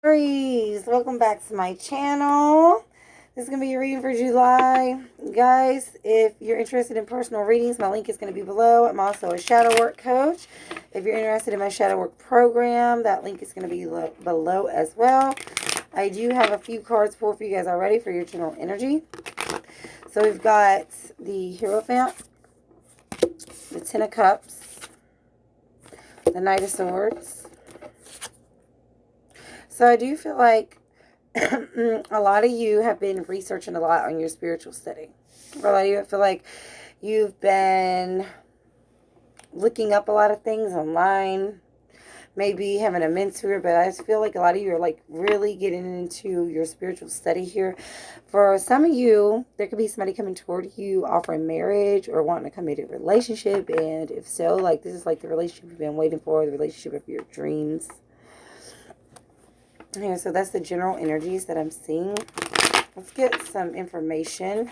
Aries, welcome back to my channel. This is going to be your reading for July. Guys, if you're interested in personal readings, my link is going to be below. I'm also a shadow work coach. If you're interested in my shadow work program, that link is going to be below as well. I do have a few cards pulled for you guys already for your general energy. So we've got the Hierophant, the Ten of Cups, the Knight of Swords. So I do feel like a lot of you have been researching a lot on your spiritual study. For a lot of you, I feel like you've been looking up a lot of things online, maybe having a mentor, but I just feel like a lot of you are like really getting into your spiritual study here. For some of you, there could be somebody coming toward you offering marriage or wanting to come into a relationship, and if so, like this is like the relationship you've been waiting for, the relationship of your dreams. Here, so that's the general energies that I'm seeing. Let's get some information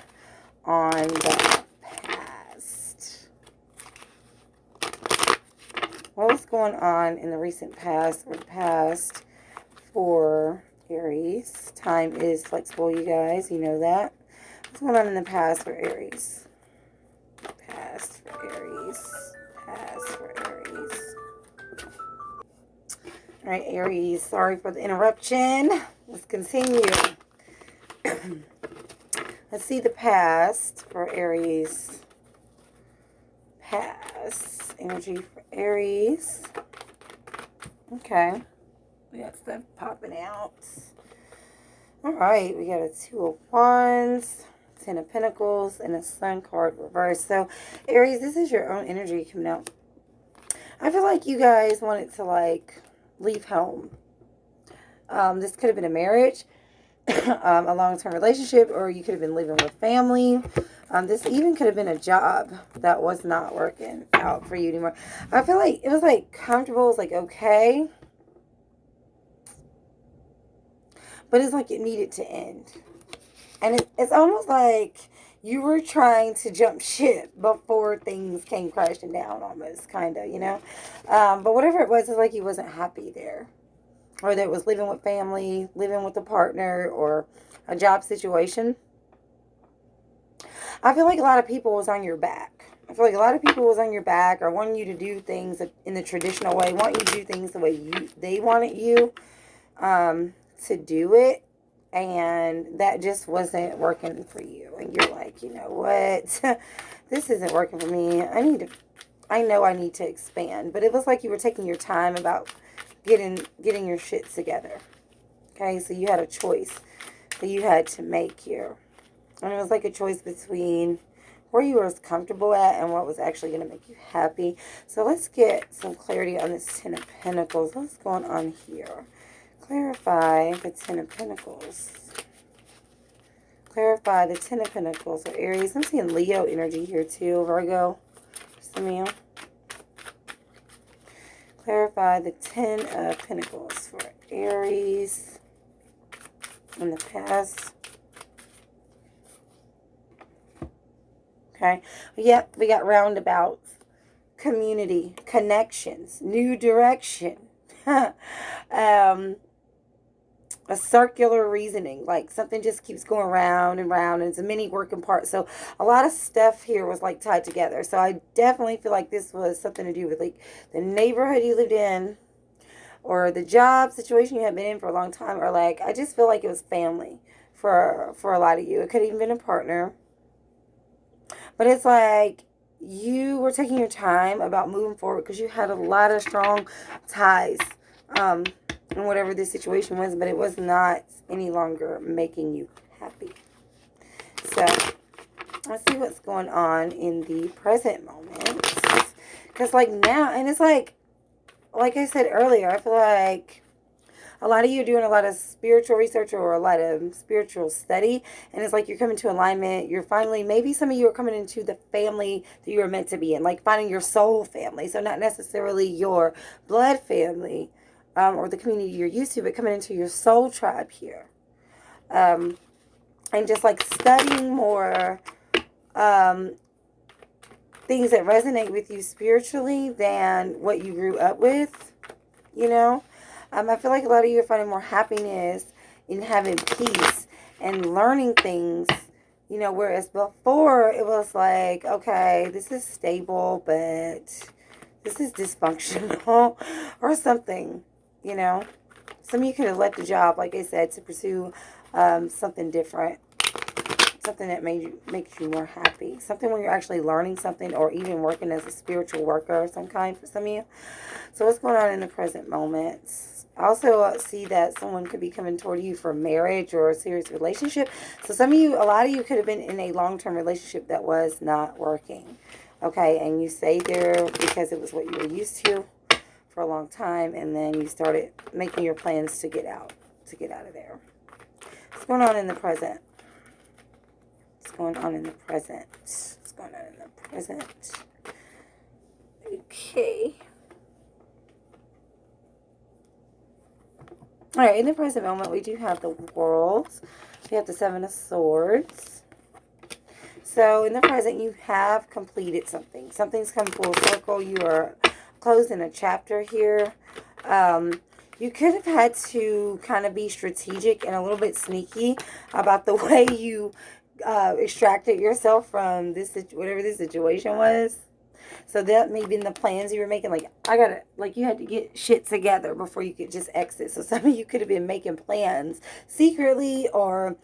on the past. What was going on in the recent past or past for Aries? Time is flexible, you guys. You know that. What's going on in the past for Aries? Past for Aries. Past for Aries. All right, Aries, sorry for the interruption. Let's continue. Let's see the past for Aries. Past energy for Aries. Okay. We got stuff popping out. All right, we got a Two of Wands, Ten of Pentacles, and a Sun card reversed. So, Aries, this is your own energy coming out. I feel like you guys wanted to, like, leave home. This could have been a marriage, a long-term relationship, or you could have been living with family. This even could have been a job that was not working out for you anymore. I feel like it was like comfortable, it was like okay, but it's like it needed to end. And it's almost like you were trying to jump ship before things came crashing down, almost, kind of, you know. But whatever it was, it's like you wasn't happy there. Or that it was living with family, living with a partner, or a job situation. I feel like a lot of people was on your back. I feel like a lot of people was on your back or wanting you to do things in the traditional way, want you to do things the way they wanted you to do it. And that just wasn't working for you. And you're like, you know what? This isn't working for me. I know I need to expand. But it was like you were taking your time about getting your shit together. Okay, so you had a choice that you had to make here. And it was like a choice between where you were comfortable at and what was actually going to make you happy. So let's get some clarity on this Ten of Pentacles. What's going on here? Clarify the Ten of Pentacles. Clarify the Ten of Pentacles for Aries. I'm seeing Leo energy here too. Virgo. Some of you. Clarify the Ten of Pentacles for Aries in the past. Okay. Yep, we got roundabouts, community, connections, new direction. A circular reasoning, like something just keeps going round and round, and it's a mini working part. So a lot of stuff here was like tied together. So I definitely feel like this was something to do with like the neighborhood you lived in, or the job situation you had been in for a long time, or like I just feel like it was family for a lot of you. It could have even been a partner, but it's like you were taking your time about moving forward because you had a lot of strong ties. And whatever this situation was, but it was not any longer making you happy. So let's see what's going on in the present moment. Because like now, and it's like I said earlier, I feel like a lot of you are doing a lot of spiritual research or a lot of spiritual study, and it's like you're coming to alignment. You're finally, maybe some of you are coming into the family that you were meant to be in, like finding your soul family. So not necessarily your blood family, or the community you're used to, but coming into your soul tribe here. And just like studying more things that resonate with you spiritually than what you grew up with, you know. I feel like a lot of you are finding more happiness in having peace and learning things, you know, whereas before it was like, okay, this is stable, but this is dysfunctional or something, you know. Some of you could have left the job, like I said, to pursue something different. Something that makes you more happy. Something where you're actually learning something or even working as a spiritual worker of some kind for some of you. So what's going on in the present moments? I also see that someone could be coming toward you for marriage or a serious relationship. So some of you, a lot of you could have been in a long-term relationship that was not working. Okay, and you stayed there because it was what you were used to for a long time, and then you started making your plans to get out of there. What's going on in the present? What's going on in the present? What's going on in the present? Okay. All right, in the present moment, we do have the World. We have the Seven of Swords. So in the present, you have completed something. Something's come full circle. You are closing a chapter here. You could have had to kind of be strategic and a little bit sneaky about the way you extracted yourself from this, whatever this situation was. So that may have been the plans you were making. Like, you had to get shit together before you could just exit. So some of you could have been making plans secretly, or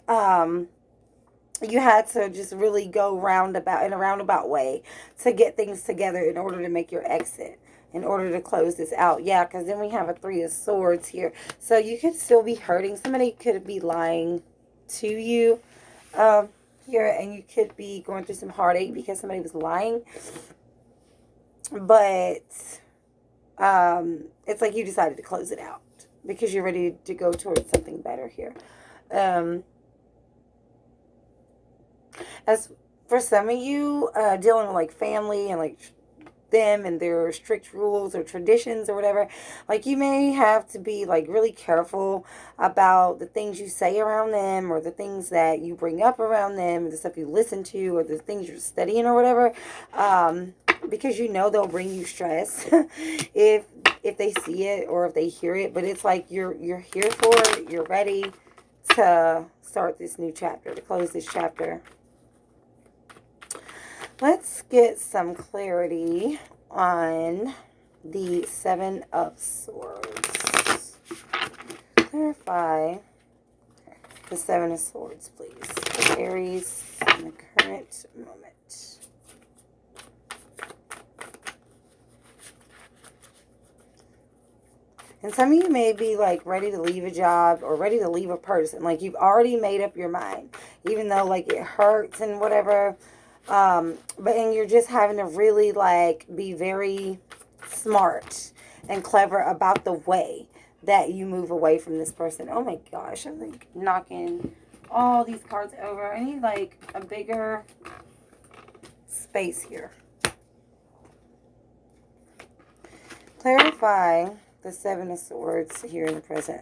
you had to just really go in a roundabout way to get things together in order to make your exit, in order to close this out. Yeah, because then we have a Three of Swords here. So you could still be hurting. Somebody could be lying to you here, and you could be going through some heartache because somebody was lying. But it's like you decided to close it out because you're ready to go towards something better here. As for some of you, dealing with like family and like them and their strict rules or traditions or whatever, like you may have to be like really careful about the things you say around them, or the things that you bring up around them, or the stuff you listen to, or the things you're studying or whatever, because you know they'll bring you stress if they see it or if they hear it. But it's like you're here for it, you're ready to start this new chapter, to close this chapter. Let's get some clarity on the Seven of Swords. Clarify the Seven of Swords, please, for Aries in the current moment. And some of you may be like ready to leave a job or ready to leave a person. Like you've already made up your mind, even though like it hurts and whatever. And you're just having to really like be very smart and clever about the way that you move away from this person. Oh my gosh, I'm like knocking all these cards over. I need like a bigger space here. Clarify the Seven of Swords here in the present.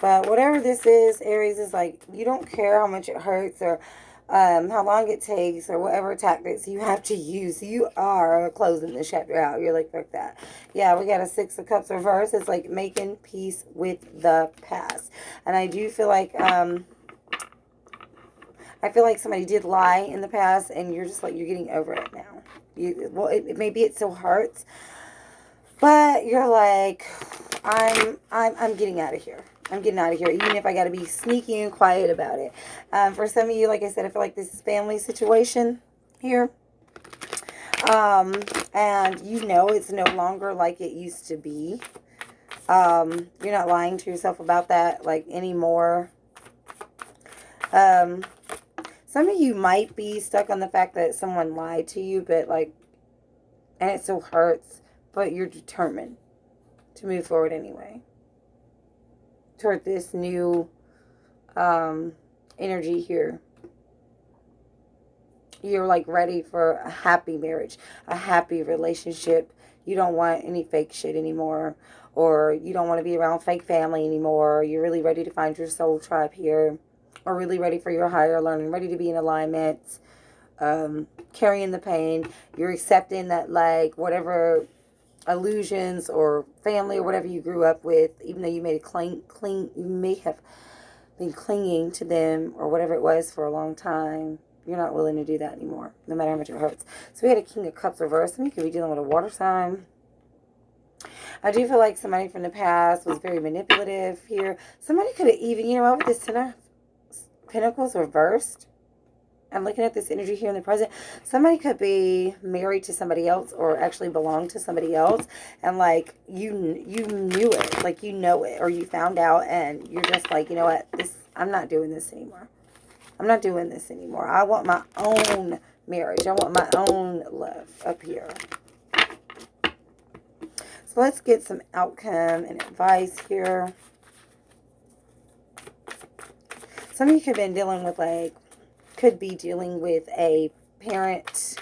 But whatever this is, Aries, is like, you don't care how much it hurts or how long it takes or whatever tactics you have to use. You are closing this chapter out. You're like, fuck that. Yeah, we got a Six of Cups reverse. It's like making peace with the past. And I do feel like, somebody did lie in the past, and you're just like, you're getting over it now. Maybe it still hurts, but you're like, I'm getting out of here. I'm getting out of here, even if I got to be sneaky and quiet about it. For some of you, like I said, I feel like this is family situation here. And you know it's no longer like it used to be. You're not lying to yourself about that, like, anymore. Some of you might be stuck on the fact that someone lied to you, but, like, and it still hurts, but you're determined to move forward anyway toward this new energy here. You're like ready for a happy marriage, a happy relationship. You don't want any fake shit anymore, or you don't want to be around fake family anymore. You're really ready to find your soul tribe here, or really ready for your higher learning, ready to be in alignment. carrying the pain. You're accepting that, like, whatever illusions or family or whatever you grew up with, even though you made you may have been clinging to them or whatever it was for a long time, you're not willing to do that anymore, no matter how much it hurts. So we had a King of Cups reversed. Somebody could be dealing with a water sign. I do feel like somebody from the past was very manipulative here. Somebody could have even, you know, with this Ten of Pentacles reversed, I'm looking at this energy here in the present. Somebody could be married to somebody else or actually belong to somebody else. And, like, you knew it. Like, you know it. Or you found out and you're just like, you know what? I'm not doing this anymore. I'm not doing this anymore. I want my own marriage. I want my own love up here. So let's get some outcome and advice here. Some of you could have been dealing with, like, could be dealing with a parent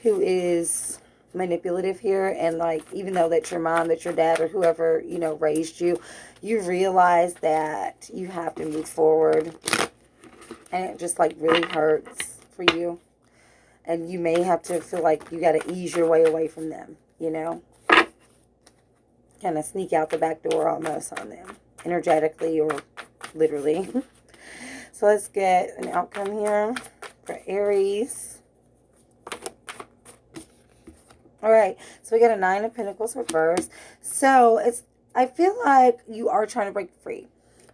who is manipulative here. And, like, even though that's your mom, that's your dad, or whoever, you know, raised you, you realize that you have to move forward. And it just, like, really hurts for you. And you may have to feel like you got to ease your way away from them, you know. Kind of sneak out the back door almost on them. Energetically or literally. So let's get an outcome here for Aries. All right. So we got a Nine of Pentacles reversed. So I feel like you are trying to break free.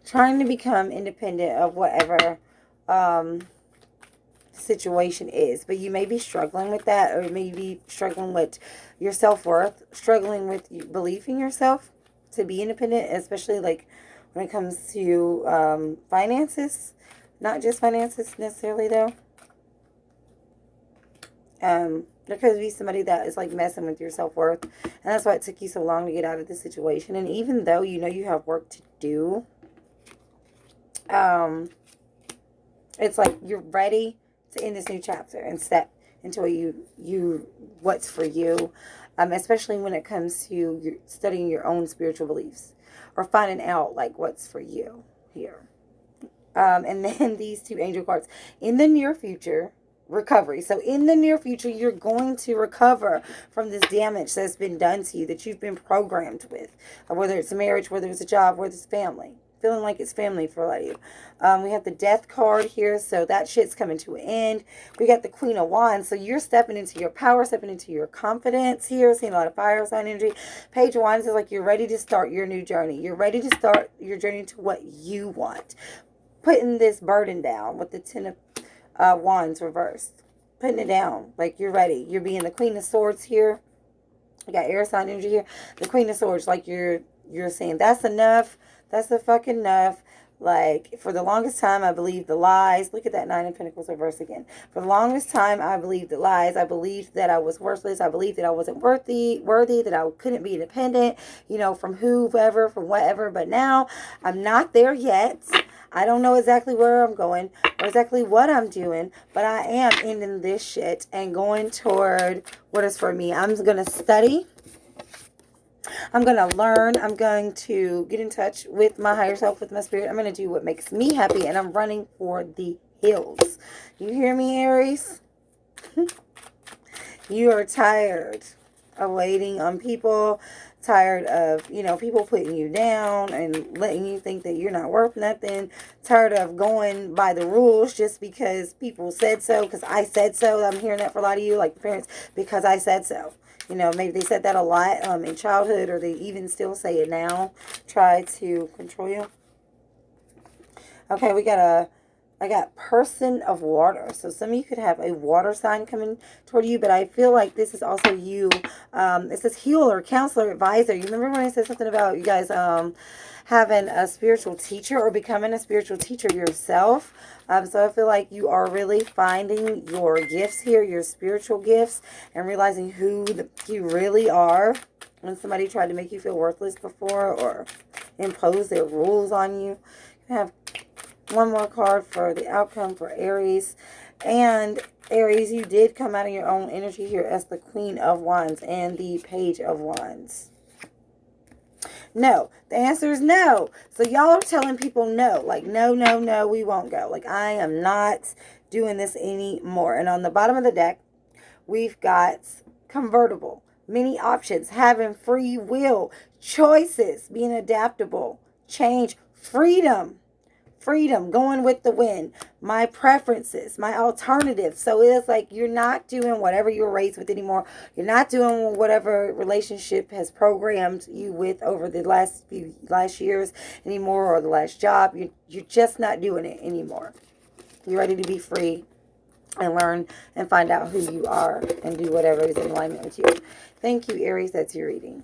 Trying to become independent of whatever situation is, but you may be struggling with that, or maybe struggling with your self-worth, struggling with belief in yourself to be independent, especially like when it comes to finances. Not just finances necessarily though. There could be somebody that is like messing with your self-worth, and that's why it took you so long to get out of this situation. And even though you know you have work to do, it's like you're ready to end this new chapter and step into what's for you, especially when it comes to studying your own spiritual beliefs or finding out like what's for you here. And then these two angel cards in the near future. Recovery. So in the near future, you're going to recover from this damage that's been done to you, that you've been programmed with, whether it's a marriage, whether it's a job, whether it's family. Feeling like it's family for a lot of you. We have the Death card here, so that shit's coming to an end. We got the Queen of Wands, so you're stepping into your power, stepping into your confidence here. Seeing a lot of fire sign energy. Page of Wands is like you're ready to start your new journey. You're ready to start your journey to what you want. Putting this burden down with the Ten of Wands reversed. Putting it down. Like you're ready. You're being the Queen of Swords here. You got air sign energy here. The Queen of Swords, like you're saying, that's enough. That's the fucking enough. Like, for the longest time, I believed the lies. Look at that Nine of Pentacles reverse again. For the longest time, I believed the lies. I believed that I was worthless. I believed that I wasn't worthy, that I couldn't be independent, you know, from whoever, from whatever. But now, I'm not there yet. I don't know exactly where I'm going or exactly what I'm doing, but I am ending this shit and going toward what is for me. I'm going to study. I'm going to learn. I'm going to get in touch with my higher self, with my spirit. I'm going to do what makes me happy, and I'm running for the hills. You hear me, Aries? You are tired of waiting on people, tired of, you know, people putting you down and letting you think that you're not worth nothing, tired of going by the rules just because people said so, because I said so. I'm hearing that for a lot of you, like parents, because I said so. You know, maybe they said that a lot in childhood, or they even still say it now. Try to control you. Okay, I got Person of Water. So some of you could have a water sign coming toward you, but I feel like this is also you. It says healer, counselor, advisor. You remember when I said something about you guys having a spiritual teacher or becoming a spiritual teacher yourself? So I feel like you are really finding your gifts here, your spiritual gifts, and realizing who you really are. When somebody tried to make you feel worthless before or impose their rules on you. You have one more card for the outcome for Aries. And Aries, you did come out of your own energy here as the Queen of Wands and the Page of Wands. No. The answer is no. So y'all are telling people no. Like, no, no, no, we won't go. Like, I am not doing this anymore. And on the bottom of the deck, we've got convertible, many options, having free will, choices, being adaptable, change, freedom. Freedom, going with the wind, my preferences, my alternatives. So it's like you're not doing whatever you were raised with anymore. You're not doing whatever relationship has programmed you with over the last years anymore, or the last job. You're just not doing it anymore. You're ready to be free and learn and find out who you are and do whatever is in alignment with you. Thank you, Aries. That's your reading.